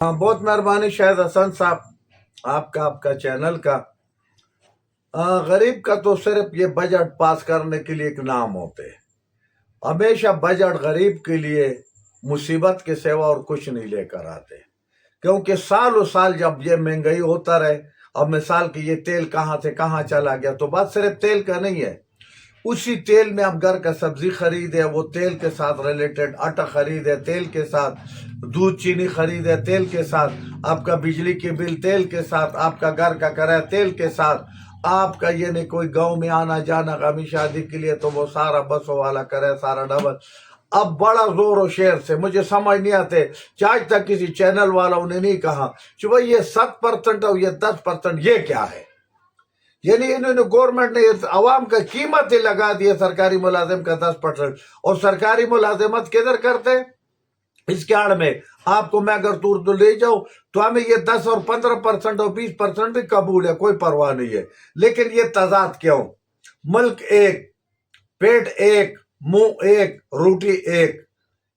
हाँ, बहुत मेहरबानी शाहिद हसन साहब, आपका चैनल का। गरीब का तो सिर्फ ये बजट पास करने के लिए एक नाम होते हैं। हमेशा बजट गरीब के लिए मुसीबत के सिवा और कुछ नहीं लेकर आते, क्योंकि सालों साल जब ये महंगाई होता रहे, अब मिसाल कि ये तेल कहाँ से कहाँ चला गया, तो बात सिर्फ तेल का नहीं है। उसी तेल में आप घर का सब्जी खरीदे, वो तेल के साथ रिलेटेड आटा खरीदे, तेल के साथ दूध चीनी खरीदे, तेल के साथ आपका बिजली की बिल, तेल के साथ आपका घर का किराया, तेल के साथ आपका ये नहीं कोई गांव में आना जाना गमी शादी के लिए, तो वो सारा बसों वाला करे, सारा डबल। अब बड़ा जोर और शेर से मुझे समझ नहीं आते, आज तक किसी चैनल वालों ने नहीं कहा कि भाई ये 7% और ये 10% ये क्या है। यानी इन्होंने गवर्नमेंट ने अवाम का कीमत ही लगा दी है सरकारी मुलाजिम का 10%। और सरकारी मुलाजिमत किधर करते, इसके आड़ में आपको मैं अगर दूर तो ले जाऊं तो हमें ये 10 और 15% और 20% भी कबूल है, कोई परवाह नहीं है। लेकिन ये तजाद क्यों? मुल्क एक, पेट एक, मुंह एक, रोटी एक,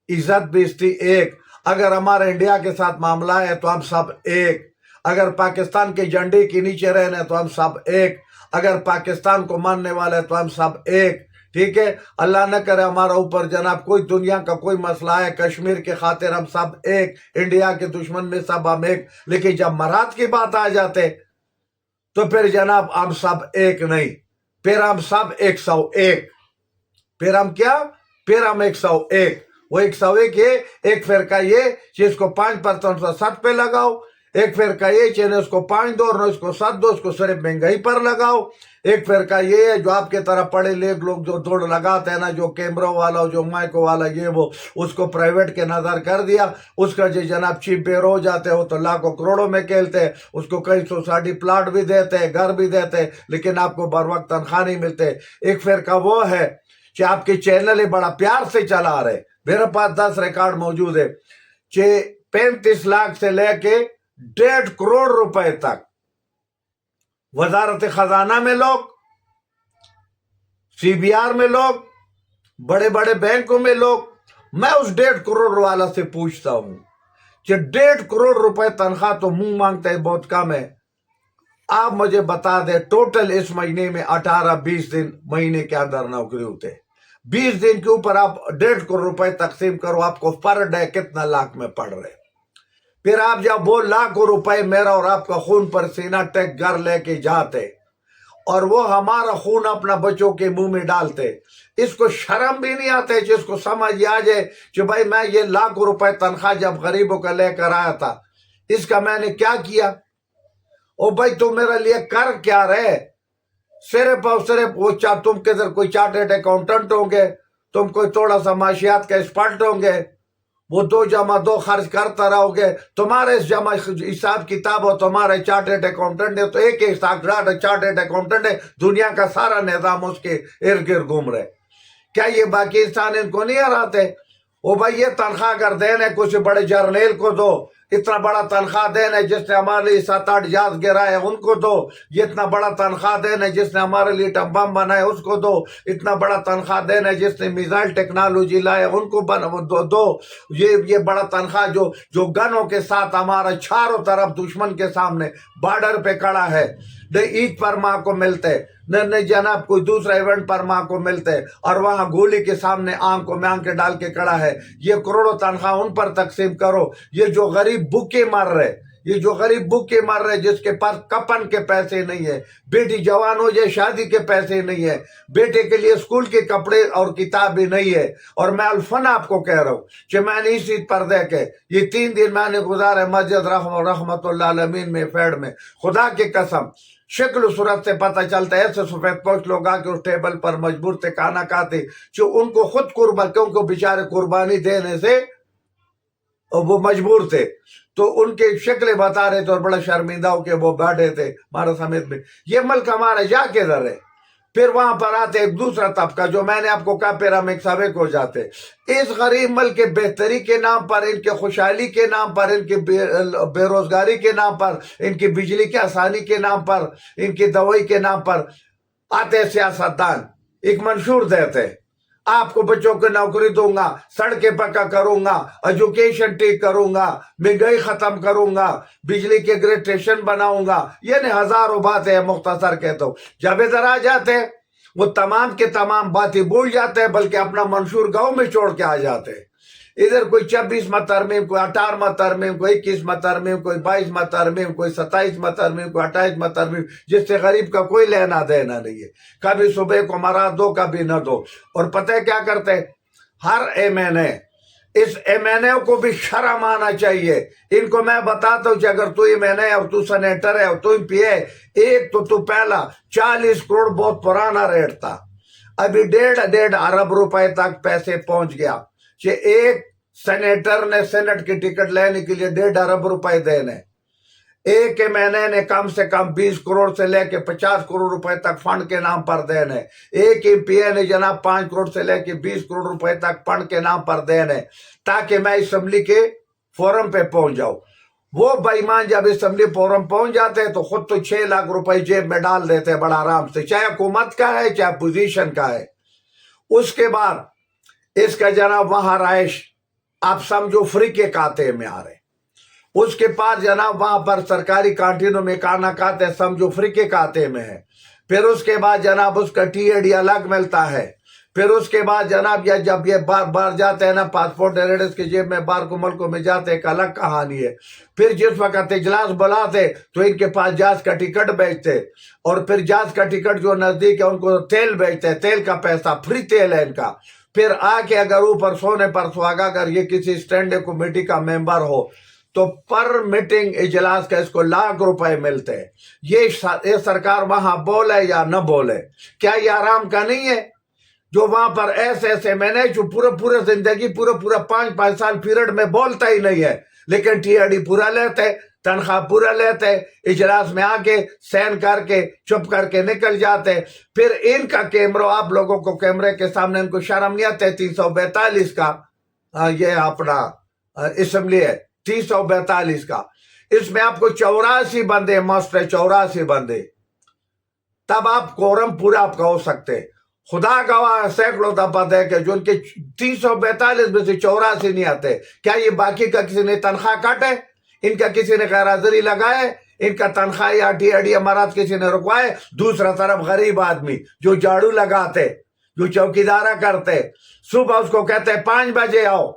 इज्जत बेइज्जती एक। अगर हमारे इंडिया के साथ मामला है तो हम सब एक। अगर पाकिस्तान के झंडे के नीचे रहने तो हम सब एक। अगर पाकिस्तान को मानने वाले तो हम सब एक। ठीक है, अल्लाह न करे हमारा ऊपर जनाब कोई दुनिया का कोई मसला है, कश्मीर के खातिर हम सब एक, इंडिया के दुश्मन में सब हम एक। लेकिन जब मराठ की बात आ जाते तो फिर जनाब हम सब एक नहीं, फिर हम सब 101। फिर हम क्या, फिर हम 101। वो 101 ये एक फिरका ये जिसको 5% सत पे लगाओ, एक फिरका ये चेने उसको 5 दो और उसको 7 दो, उसको सिर्फ महंगाई पर लगाओ। एक फिरका ये है जो आपके तरह पढ़े लिखे लोग जो दौड़ लगाते हैं ना, जो कैमरा वाला जो माइको वाला ये वो, उसको प्राइवेट के नजर कर दिया। उसका जो जनाब चीप बेर हो जाते हो तो लाखों करोड़ों में खेलते हैं, उसको कई सोसाइटी प्लाट भी देते हैं, घर भी देते हैं, लेकिन आपको बर वक्त तनख्वाह नहीं मिलते। एक फिरका वो है कि आपके चैनल ही बड़ा प्यार से चला रहे, मेरे पास 10 रिकॉर्ड मौजूद है, 35 लाख से लेके 1.5 करोड़ रुपए तक वजारत खजाना में लोग, सीबीआर में लोग, बड़े बड़े बैंकों में लोग। मैं उस 1.5 करोड़ वाला से पूछता हूं कि 1.5 करोड़ रुपए तनख्वाह तो मुंह मांगते हैं, बहुत कम है। आप मुझे बता दे टोटल इस महीने में 18-20 दिन महीने के अंदर नौकरी होते, 20 दिन के ऊपर आप 1.5 करोड़ रुपए तकसीम करो, आपको पर डे कितना लाख में पड़ रहे। फिर आप जब वो लाखों रुपए मेरा और आपका खून पसीना टेक घर लेके जाते और वो हमारा खून अपना बच्चों के मुंह में डालते, इसको शर्म भी नहीं आते जिसको समझ आ जाए कि भाई मैं ये लाखों रुपए तनख्वाह जब गरीबों का लेकर आया था, इसका मैंने क्या किया? ओ भाई तुम मेरे लिए कर क्या रहे? सिर्फ और सिर्फ वो तुम किधर कोई चार्टेड अकाउंटेंट होंगे, तुम कोई थोड़ा सा माशियात का एक्सपर्ट होंगे, वो 2 जमा 2 खर्च करता रहोगे, तुम्हारे जमा हिसाब किताब हो, तुम्हारे चार्टेड अकाउंटेंट है तो एक चार्टेड अकाउंटेंट है, दुनिया का सारा निजाम उसके इर्द गिर्द घूम रहे। क्या ये बाकी इंसान इनको नहीं हराते? ओ भाई ये तनख्वाह अगर देने कुछ बड़े जर्नल को दो, इतना बड़ा तनख्वाह देने जिसने हमारे लिए 7-8 जहाज गिराए उनको दो, ये इतना बड़ा तनख्वाह देने जिसने हमारे लिए बम बनाए उसको दो, इतना बड़ा तनख्वाह देने जिसने मिसाइल टेक्नोलॉजी लाए उनको दो। ये बड़ा तनख्वाह जो गनों के साथ हमारा चारों तरफ दुश्मन के सामने बॉर्डर पे खड़ा है, न ईद पर माँ को मिलते, न जनाब कोई दूसरा इवेंट पर माँ को मिलते, और वहां गोली के सामने आंखों में आंखें डाल के खड़ा है। ये करोड़ों तनख्वाह उन पर तकसीम करो। ये जो गरीब भूखे मर रहे, ये जो गरीब भूखे मर रहे, जिसके पास कपन के पैसे नहीं है, बेटी जवान हो जाए शादी के पैसे नहीं है, बेटे के लिए स्कूल के कपड़े और किताब भी नहीं है। और मैं अल्फन आपको कह रहा हूँ कि मैंने इसी पर्दे के ये 3 दिन मैंने गुजारे मस्जिद रहमतुल्लाह अलमीन में फेड़ में, खुदा की कसम शक्ल सूरत से पता चलता है ऐसे सफेद पोश लोग आके उस टेबल पर मजबूर थे खाना खाते, जो उनको खुद कुर्बान, क्योंकि बेचारे कुर्बानी देने से वो मजबूर थे, तो उनके शक्लें बता रहे थे और बड़ा शर्मिंदा होके वो बैठे थे हमारा समेत में। ये मुल्क हमारा जा किधर है? फिर वहां पर आते एक दूसरा तबका जो मैंने आपको कहा फिर हम एक सबक हो जाते। इस गरीब मुल्क के बेहतरी के नाम पर, इनके खुशहाली के नाम पर, इनकी बेरोजगारी के नाम पर, इनकी बिजली की आसानी के नाम पर, इनकी दवाई के नाम पर आते सियासतदान एक मंशूर देते, آپ کو بچوں کو نوکری دوں گا, سڑکیں پکا کروں گا, ایجوکیشن ٹھیک کروں گا, مہنگائی ختم کروں گا, بجلی کے گریڈ اسٹیشن بناؤں گا. یعنی ہزاروں باتیں مختصر کہتا ہوں. جب ادھر آ جاتے وہ تمام کے تمام باتیں بھول جاتے ہیں, بلکہ اپنا منشور گاؤں میں چھوڑ کے آ جاتے ہیں. ادھر کوئی 26واں ترمیم, کوئی 18واں ترمیم, کوئی 21واں ترمیم, کوئی 22واں ترمیم, کوئی 27واں ترمیم, کوئی 28واں ترمیم, جس سے غریب کا کوئی لینا دینا نہیں ہے. کبھی صبح کو مرا دو, کبھی نہ دو. اور پتہ ہے کیا کرتے, ہر ایم این اے, اس ایم این اے کو بھی شرم آنا چاہیے. ان کو میں بتاتا ہوں کہ اگر تو ایم این اے اور تو سینیٹر ہے اور تو ایم پی اے, ایک تو پہلا 40 کروڑ بہت پرانا ریٹ تھا, ابھی 1.5 ارب روپے تک پیسے پہنچ گیا. کہ ایک سینیٹر نے سینٹ کی ٹکٹ لینے کے لیے 1.5 ارب روپے دینے. ایک ایم این اے نے کم سے کم 20 کروڑ سے لے کے 50 کروڑ روپے تک فنڈ کے نام پر دینے. ایک ایم پی اے نے جناب 5 کروڑ سے لے کے 20 کروڑ روپے تک فنڈ کے نام پر دینے, تاکہ میں اسمبلی کے فورم پہ پہنچ جاؤں. وہ بے ایمان جب اسمبلی فورم پہنچ جاتے ہیں تو خود تو 6 لاکھ روپے جیب میں ڈال دیتے ہیں بڑا آرام سے, چاہے حکومت کا ہے چاہے پوزیشن کا ہے. اس کے بعد اس کا جناب وہاں رہائش, آپ سمجھو فری کے کھاتے میں آ رہے. اس کے پاس جناب وہاں پر سرکاری کانٹینوں میں کھانا کھاتے, سمجھو فری کے کھاتے میں ہے. پھر اس کے بعد جناب اس کا ٹی اے ڈی الگ ملتا ہے. پھر اس کے بعد جناب یہ جب یہ باہر جاتے ہیں نا, پاسپورٹ لیڈرز کے جیب میں باہر کو ملکوں میں جاتے ہیں, ایک الگ کہانی ہے. پھر جس وقت اجلاس بلاتے تو ان کے پاس جہاز کا ٹکٹ بیچتے, اور پھر جہاز کا ٹکٹ جو نزدیک ہے ان کو تیل بیچتے, تیل کا پیسہ فری تیل ہے ان کا. پھر آ کے اگر اوپر سونے پر سہاگا, اگر یہ کسی اسٹینڈنگ کمیٹی کا ممبر ہو تو پر میٹنگ اجلاس کا اس کو لاکھ روپے ملتے ہیں. یہ سرکار وہاں بولے یا نہ بولے, کیا یہ آرام کا نہیں ہے؟ جو وہاں پر ایسے میں نے جو پورے زندگی پورا 5 سال پیریڈ میں بولتا ہی نہیں ہے, لیکن ٹی آر ڈی پورا لیتے, تنخواہ پورا لیتے, اجلاس میں آ کے سین کر کے چپ کر کے نکل جاتے. پھر ان کا کیمرہ, آپ لوگوں کو کیمرے کے سامنے ان کو شرم نہیں آتے. 342 کا یہ اپنا اسمبلی ہے, 342 کا, اس میں آپ کو 84 بندے مسٹ ہے, 84 بندے, تب آپ کورم پورا آپ کا ہو سکتے. خدا گواہ سینکڑوں دفعہ دے کہ جو ان کے 342 میں سے 84 نہیں آتے. کیا یہ باقی کا کسی نے تنخواہ کاٹے, ان کا کسی نے غیر حاضری لگائے, ان کا تنخواہ یا ڈی اڈی امارات کسی نے رکوائے؟ دوسرا طرف غریب آدمی جو جھاڑو لگاتے, جو چوکیدارہ کرتے, صبح اس کو کہتے 5 بجے آؤ,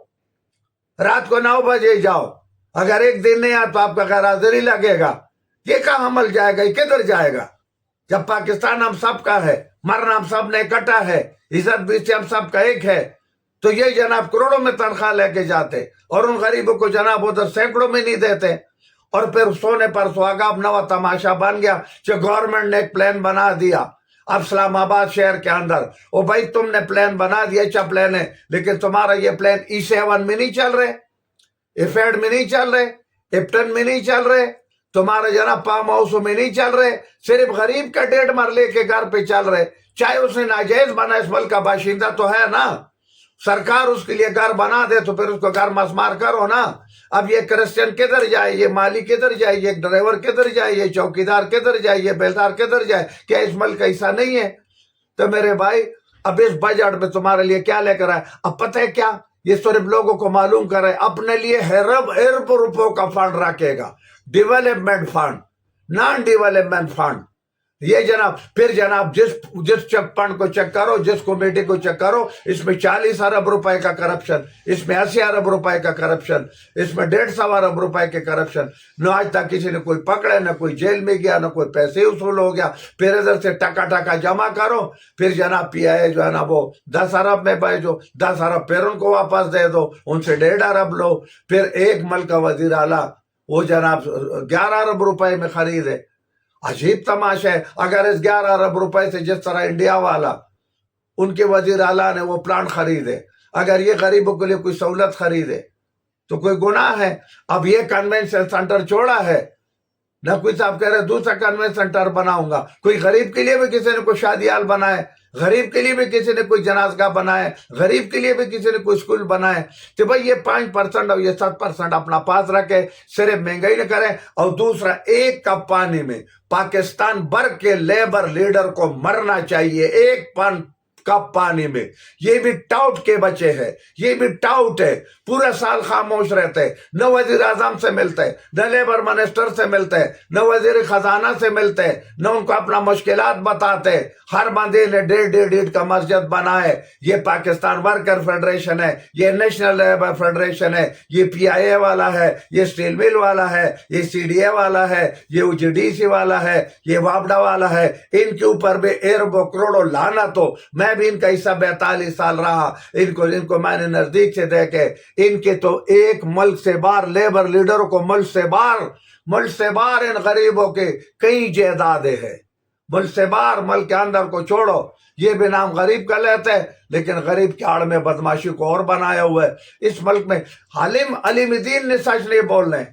رات کو 9 بجے جاؤ, اگر ایک دن نہیں آیا تو آپ کا غیر حاضری لگے گا. یہ کہاں عمل جائے گا, یہ کدھر جائے گا؟ جب پاکستان ہم سب کا ہے, مرنا ہم سب نے اکٹھا ہے, عزت بھی سے ہم سب کا ایک ہے. تو یہ جناب کروڑوں میں تنخواہ لے کے جاتے, اور ان غریبوں کو جناب ادھر سینکڑوں میں نہیں دیتے. اور پھر سونے پر سہاگا اب نوا تماشا بن گیا کہ گورنمنٹ نے ایک پلان بنا دیا اب اسلام آباد شہر کے اندر. او بھائی تم نے پلان بنا دیا, اچھا پلان ہے, لیکن تمہارا یہ پلان E7 میں نہیں چل رہے, ایفیڈ میں نہیں چل رہے, ایپٹن میں نہیں چل رہے, تمہارا جناب پام ہاؤسوں میں نہیں چل رہے, صرف غریب کا 1.5 مرلے کے گھر پہ چل رہے. چاہے اس نے ناجائز بنا, اس ملک کا باشندہ تو ہے نا, سرکار اس کے لیے گھر بنا دے تو پھر اس کو گھر مسمار کرو نا. اب یہ کرسچن کدھر جائے, یہ مالی کدھر جائے, یہ ڈرائیور کدھر جائے, یہ چوکیدار کدھر جائے, یہ بیلدار کدھر جائے؟ کیا اس ملک کا حصہ نہیں ہے؟ تو میرے بھائی اب اس بجٹ میں تمہارے لیے کیا لے کر آئے؟ اب پتہ ہے کیا, یہ صرف لوگوں کو معلوم کر رہے, اپنے لیے ارب روپوں کا فنڈ رکھے گا, development fund, non development fund. یہ جناب پھر جناب جس چیک فنڈ کو چیک کرو, جس کمیٹی کو چیک کرو, اس میں 40 ارب روپے کا کرپشن, اس میں 80 ارب روپے کا کرپشن, اس میں 150 ارب روپے کے کرپشن. نہ آج تک کسی نے کوئی پکڑے, نہ کوئی جیل میں گیا, نہ کوئی پیسے اصول ہو گیا. پھر ادھر سے ٹکا جمع کرو, پھر جناب پی آئی جو ہے نا وہ 10 ارب میں بھیجو, 10 ارب پھر ان کو واپس دے دو, ان سے 1.5 ارب لو. پھر ایک ملک کا وزیر اعلیٰ وہ جناب 11 ارب روپے میں خریدے. عجیب تماشا ہے. اگر اس 11 ارب روپے سے جس طرح انڈیا والا ان کے وزیر اعلیٰ نے وہ پلانٹ خریدے, اگر یہ غریبوں کے لیے کوئی سہولت خریدے تو کوئی گناہ ہے؟ اب یہ کنونشن سینٹر چھوڑا ہے, نہ کوئی صاحب کہہ رہے دوسرا کنونشن سینٹر بناؤں گا. کوئی غریب کے لیے بھی کسی نے کوئی شادی ہال بنائے, غریب کے لیے بھی کسی نے کوئی جنازگاہ بنائے, غریب کے لیے بھی کسی نے کوئی اسکول بنائے. کہ بھائی یہ 5% اور یہ 7% اپنا پاس رکھے, صرف مہنگائی نہ کرے. اور دوسرا, 1 کپ پانی میں پاکستان بھر کے لیبر لیڈر کو مرنا چاہیے. 1 कप पानी में। ये भी टाउट के बच्चे हैं, ये भी टाउट है, पूरे साल खामोश रहते हैं, न वजीर आजम से मिलते हैं, न लेबर मिनिस्टर से मिलते हैं, न वजीर खजाना से मिलते हैं, न उनको अपना मुश्किलात बताते। हर बंदे ने 1.5 ईंट का मस्जिद बनाए। ये पाकिस्तान वर्कर फेडरेशन है, ये नेशनल लेबर फेडरेशन है, ये PIA वाला है, ये स्टील मिल वाला है, ये CDA वाला है, ये UGDC वाला है, ये वापडा वाला है। इनके ऊपर भी अरबों करोड़ों लाना। तो मैं भी इनका हिस्सा 42 साल रहा, इनको मैंने नजदीक से देखे। इनके तो एक मुल्क से बाहर लेबर लीडरों को मुल्क से बाहर इन गरीबों के कई जायदादें हैं। मुल्क से बाहर, मुल्क के अंदर को छोड़ो, ये भी नाम गरीब का लेते हैं, लेकिन गरीब की आड़ में बदमाशी को और बनाया हुआ है। इस मुल्क में अलीमुद्दीन ने सच नहीं बोलने,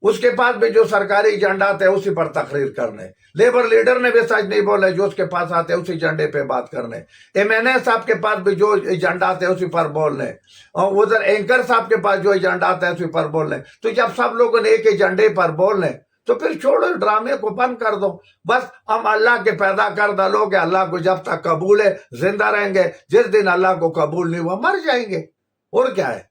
उसके पास भी जो सरकारी एजेंडा आते हैं उसी पर तकरीर करने। लेबर लीडर ने भी सच नहीं बोले, जो उसके पास आते हैं उसी एजेंडे पे बात करने। MNA साहब के पास भी जो एजेंडा आते हैं उसी पर बोलने, और उधर एंकर साहब के पास जो एजेंडा आता है उसी पर बोलने। तो जब सब लोगों ने एक एजेंडे पर बोलने, तो फिर छोड़ो, ड्रामे को बंद कर दो। बस हम अल्लाह के पैदा करदा लोग हैं, अल्लाह को जब तक कबूल है जिंदा रहेंगे, जिस दिन अल्लाह को कबूल नहीं हुआ मर जाएंगे। और क्या है,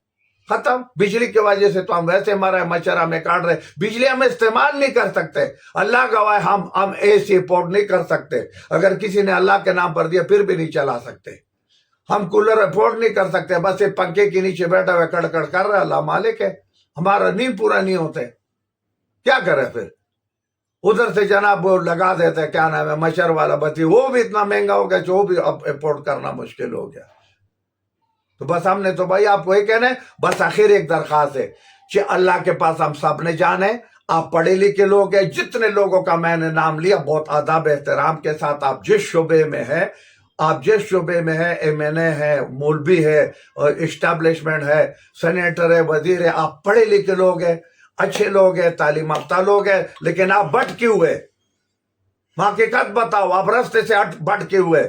खत्म। बिजली की वजह से तो हम वैसे मर रहे, मच्छर हमें काट रहे, बिजली हम इस्तेमाल नहीं कर सकते। अल्लाह गवाह, हम AC इंपोर्ट नहीं कर सकते। अगर किसी ने अल्लाह के नाम पर दिया फिर भी नहीं चला सकते। हम कूलर इंपोर्ट नहीं कर सकते, बस ये पंखे के नीचे बैठा हुआ कड़कड़ कर रहा है, अल्लाह मालिक है। हमारा नींद पूरा नहीं होते, क्या करें फिर। उधर से जनाब वो लगा देते हैं, क्या नाम है, मच्छर वाला बत्ती, वो भी इतना महंगा हो गया जो भी अब इंपोर्ट करना मुश्किल हो गया। तो बस हमने तो भाई आपको ये कहना है, बस आखिर एक दरख्वास्त है कि अल्लाह के पास हम सब ने जाने। आप पढ़े लिखे लोग हैं, जितने लोगों का मैंने नाम लिया, बहुत अदब एहतराम के साथ आप जिस शोबे में है, MNA है, मौलवी है, और इस्टेब्लिशमेंट है, सेनेटर है, वजीर है, आप पढ़े लिखे लोग हैं, अच्छे लोग हैं, तालीम याफ्ता लोग हैं, लेकिन आप भटके हुए, हकीकत बताओ, आप रास्ते से भटके हुए।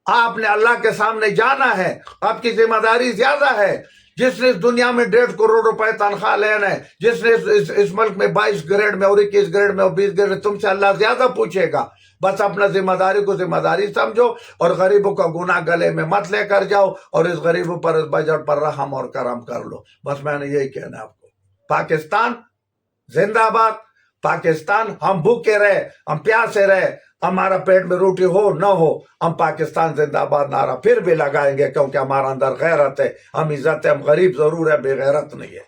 आपने अल्लाह के सामने जाना है, आपकी जिम्मेदारी ज्यादा है। जिसने इस दुनिया में 1.5 करोड़ रुपए तनख्वाह लेना है, जिसने इस मुल्क में 22 ग्रेड में और 21 ग्रेड में और 20 ग्रेड में, तुमसे अल्लाह ज्यादा पूछेगा। बस अपना जिम्मेदारी को जिम्मेदारी समझो, और गरीबों का गुनाह गले में मत लेकर जाओ, और इस गरीबों पर, इस बजट पर रहम और करम कर लो। बस मैंने यही कहना है आपको। पाकिस्तान जिंदाबाद। पाकिस्तान, हम भूखे रहे, हम प्यासे रहे, हमारा पेट में रोटी हो न हो, हम पाकिस्तान जिंदाबाद नारा फिर भी लगाएंगे, क्योंकि हमारा अंदर गैरत है, हम इज्जत है, हम गरीब जरूर है, बेगैरत नहीं है।